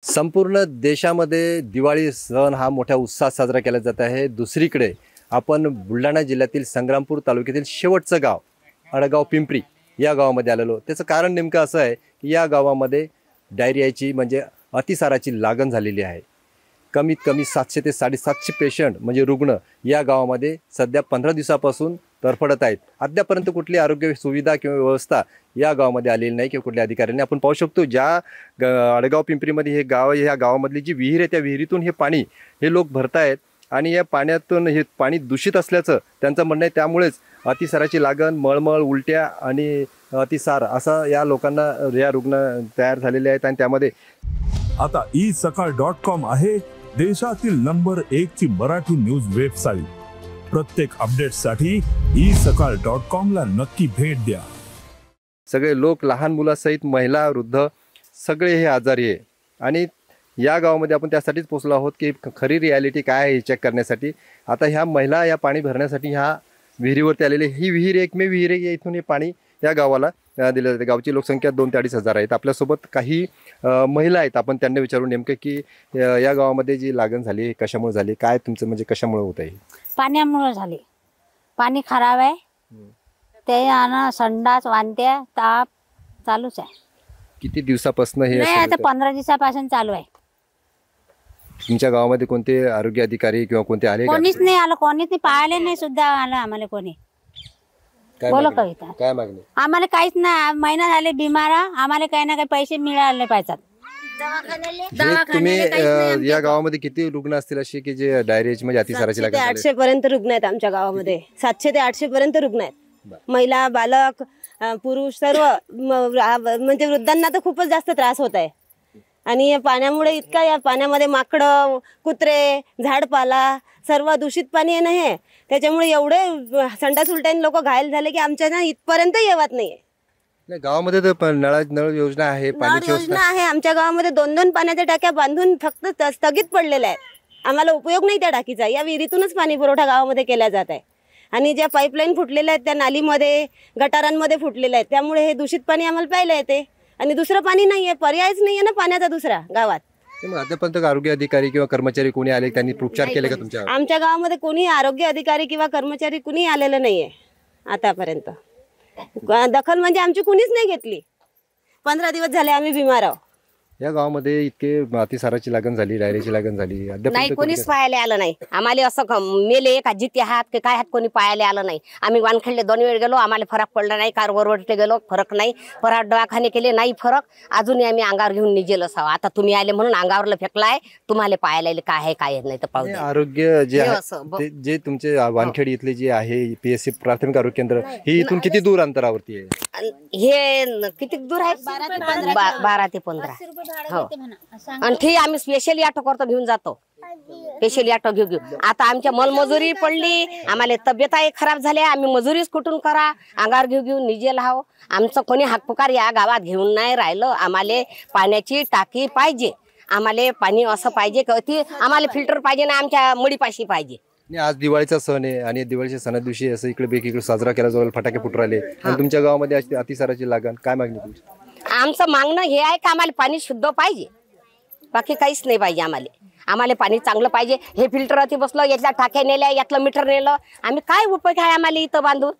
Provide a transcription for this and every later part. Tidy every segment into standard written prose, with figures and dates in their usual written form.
संपूर्ण देशामध्ये दिवाळी सण हा मोठ्या उत्साहात साजरा केला जात आहे। दुसरीकडे आपण बुलढाणा जिल्ह्यातील संग्रामपूर तालुक्यातील शेवटचं गाव अडगाव पिंपरी या गावामध्ये आलेलो। त्याचं कारण नेमकं असं आहे की या गावामध्ये डायरियाची म्हणजे अतिसाराची लागण झालेली आहे। कमीत कमी 700 ते 750 पेशंट म्हणजे रुग्ण या गावामध्ये सध्या 15 दिवसापासून तरफडत आहेत। अद्यापर्यंत कुठली आरोग्य सुविधा किंवा व्यवस्था या गावामध्ये आलेली नाही किंवा कुठल्या अधिकाऱ्यांनी। आपण पाहू शकतो ज्या अडगाव पिंपरीमध्ये हे गाव आहे, ह्या गावामधली जी विहीर आहे त्या विहिरीतून हे पाणी हे लोक भरतायत आणि या पाण्यातून हे पाणी दूषित असल्याचं त्यांचं म्हणणं आहे। त्यामुळेच अतिसाराची लागण, मळमळ, उलट्या आणि अतिसार असा या लोकांना या रुग्ण तयार झालेले आहेत। आणि त्यामध्ये आता isakal.com आहे देशातील नंबर 1 ची मराठी न्यूज वेबसाईट। प्रत्येक अपडेटसाठी isakal.com ला नक्की भेट द्या। सगळे लोक लहान मुलासहित महिला, वृद्ध सगळे हे आजारी आहे आणि या गावामध्ये आपण त्यासाठीच पोहोचलो आहोत की खरी रियालिटी काय आहे हे चेक करण्यासाठी। आता ह्या महिला या पाणी भरण्यासाठी ह्या विहिरीवरती आलेले, ही विहीर एकमेव विहीर आहे, इथून हे पाणी या गावाला दिलं जाते। गावची लोकसंख्या 2 ते 2.5 हजार आहेत। आपल्यासोबत काही महिला आहेत, आपण त्यांना विचारू नेमकं की या गावामध्ये जी लागण झाली कशामुळे झाली, काय तुमचं म्हणजे कशामुळे होत आहे? पाण्यामुळे झाली। पाणी खराब आहे, ते आणि संडास, वांत्या, ताप चालूच आहे। किती दिवसापासून हे? नाही, आता 15 दिवसापासून चालू आहे। तुमच्या गावामध्ये कोणते आरोग्य अधिकारी किंवा कोणते आले? कोणीच नाही आलं, कोणीच नाही, पाहिले नाही सुद्धा आलं आम्हाला कोणी। बोलो कविता, काय मागणी? आम्हाला काहीच नाही, महिना झाले बिमार, आम्हाला काही ना काही पैसे मिळाले पाहिजेत। तुम्ही या गावामध्ये किती रुग्ण असतील असे की जे डायरियाची म्हणजे अतिसाराची लागण? 800 पर्यंत रुग्ण आहेत आमच्या गावामध्ये। 700 ते 800 पर्यंत रुग्ण आहेत। महिला, बालक, पुरुष सर्व, म्हणजे वृद्धांना तर खूपच जास्त त्रास होत आहे। आणि या पाण्यामुळे इतका, या पाण्यामध्ये माकडं, कुत्रे, झाडपाला सर्व दूषित पाणी आहे ना हे, त्याच्यामुळे एवढे संडास उलट्याने लोक घायल झाले की आमच्या ना इथपर्यंत येवत नाहीये। गावामध्ये तर नळ योजना आहे, पाण्याची योजना आहे आमच्या गावामध्ये। 2-2 पाण्याच्या टाक्या बांधून फक्त स्थगित पडलेल्या आहेत। आम्हाला उपयोग नाही त्या टाकीचा। या विहिरीतूनच पाणी पुरवठा गावामध्ये केला जात आहे आणि ज्या पाईपलाईन फुटलेल्या आहेत त्या नालीमध्ये, गटारांमध्ये फुटलेल्या आहेत, त्यामुळे हे दूषित पाणी आम्हाला प्यायला येते आणि दुसरं पाणी नाहीये, पर्यायच नाहीये ना पाण्याचा दुसरा गावात। अद्यापर्यंत आरोग्य अधिकारी किंवा कर्मचारी कोणी आले, त्यांनी उपचार केले का तुमच्या? आमच्या गावामध्ये कोणी आरोग्य अधिकारी किंवा कर्मचारी कुणी आलेलं नाहीये आतापर्यंत। दखल म्हणजे आमची कुणीच नाही घेतली। 15 दिवस झाले आम्ही बिमार आहोत। या गावामध्ये इतके अतिसाराची लागण झाली, डायरियाची लागण झाली, नाही कोणीच पाहायला आलं नाही आम्हाला। असं मेले का जिते हात की काय हात कोणी पाहायला आलं नाही। आम्ही वानखेडले 2 वेळ गेलो, आम्हाला फरक पडला नाही। कारवरवटले गेलो, फरक नाही। परत दवाखाने केले, नाही फरक। अजूनही आम्ही अंगावर घेऊन निजेल असावं। आता तुम्ही आले म्हणून अंगावरला फेकलाय, तुम्हाला पाहायला आले काय आहे काय नाही तर पाहू। आरोग्य जे आहे, जे तुमचे वानखेड इथले जे आहे PSC प्राथमिक आरोग्य केंद्र, हे इथून किती दूर अंतरावरती आहे? हे किती दूर आहे? 12 ते 15। हो, आणि ते आम्ही स्पेशली ऑटो करतो, घेऊन जातो, स्पेशली ऑटो घेऊ। आता आमच्या मलमजुरी पडली, आम्हाला तब्येतही खराब झाल्या, आम्ही मजुरीच कुठून करा, अंगावर घेऊ निजे लाव। आमचं कोणी हाकपुकार या गावात घेऊन नाही राहिलं। आम्हाला पाण्याची टाकी पाहिजे, आम्हाला पाणी असं पाहिजे की आम्हाला फिल्टर पाहिजे ना, आमच्या मडीपाशी पाहिजे। आज दिवाळीचा सण आहे आणि दिवाळीच्या सणा दिवशी असं इकडे बेकीकडे साजरा केला जाईल, फटाके फुटू राहिले आणि तुमच्या गावामध्ये अतिसाराची लागण, काय मागणी तुमची? आमचं मागणं हे आहे की आम्हाला पाणी शुद्ध पाहिजे, बाकी काहीच नाही पाहिजे आम्हाला। आम्हाला पाणी चांगलं पाहिजे। हे फिल्टर अति बसलं, यातल्या टाक्या नेल्या, यातलं मीटर नेलं, आम्ही काय उपयोग आहे आम्हाला इथं बांधून?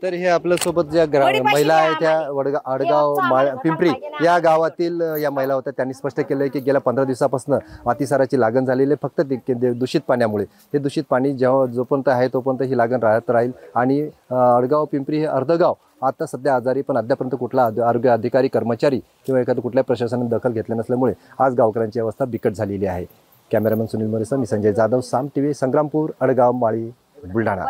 तर हे आपल्या सोबत ज्या महिला आहेत त्या अडगाव पिंपरी या गावातील या महिला होत्या, त्यांनी स्पष्ट केलंय की गेल्या 15 दिवसापासून अतिसाराची लागण झालेली फक्त दूषित पाण्यामुळे। हे दूषित पाणी जेव्हा जोपर्यंत आहे तोपर्यंत ही लागण राहत राहील आणि अडगाव पिंपरी हे अर्धगाव आता सध्या आजारी, पण अद्यापर्यंत कुठला आरोग्य अधिकारी, कर्मचारी किंवा एखाद्या कुठल्या प्रशासनाने दखल घेतली नसल्यामुळे आज गावकऱ्यांची अवस्था बिकट झालेली आहे। कॅमेरामन सुनील मोरेसह मी संजय जाधव, साम TV, संग्रामपूर, अडगाव, माळी, बुलढाणा।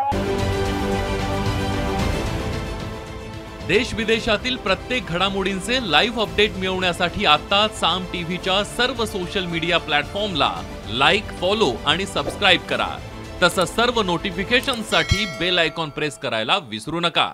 देश विदेशातील प्रत्येक घडामोडींचे लाईव्ह अपडेट मिळवण्यासाठी आता साम टीव्हीच्या सर्व सोशल मीडिया प्लॅटफॉर्मला लाईक, फॉलो आणि सबस्क्राईब करा। तसंच सर्व नोटिफिकेशनसाठी बेल आयकॉन प्रेस करायला विसरू नका।